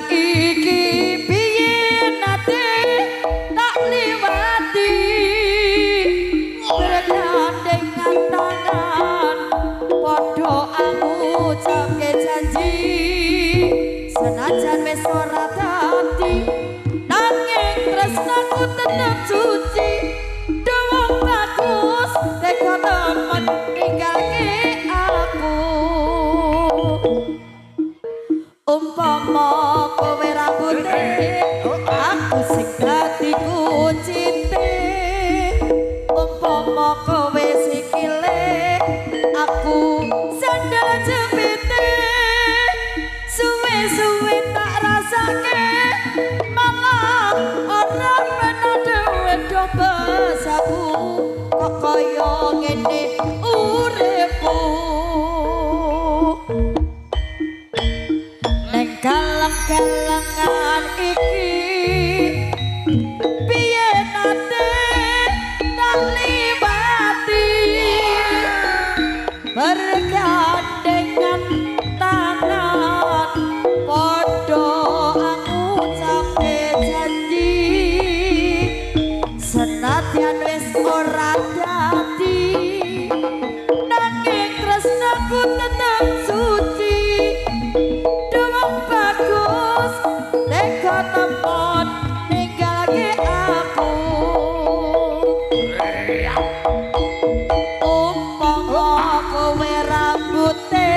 iki piye nate tak liwati bergandengan tangan padha ngucapke janji senajan wis ora dadi nanging tresnaku tetep suci dewang bagus teka temen ninggalke aku umpama kowe ra putih aku sing dadi kuncinte umpama kowe sikile aku sandal jepite suwe-suwe tak rasake malah ora pernah dhewe do besaku kok kaya ngene uripku ning kalem-kalengan iki piye nate tak liwati bergandengan tangan padha ngucapke janji senadyan wis ora dadi nanging tresnaku tetep suci dewang bagus teka temen ninggalke aku umpama kowe rambute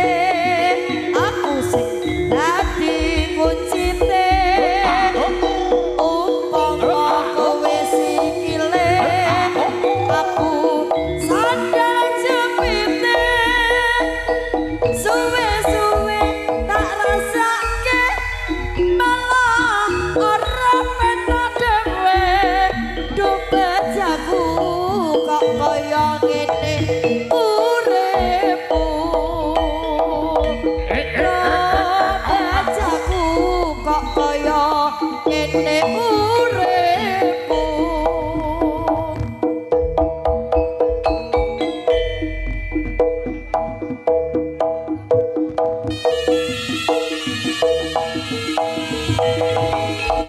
aku sing dadi kuncite umpama kowe sikile aku sandal jepite suwe-suwe tak rasake malah ora pernah dhewe do bejaku kok kaya ngene uripku do bejaku kok kaya ngene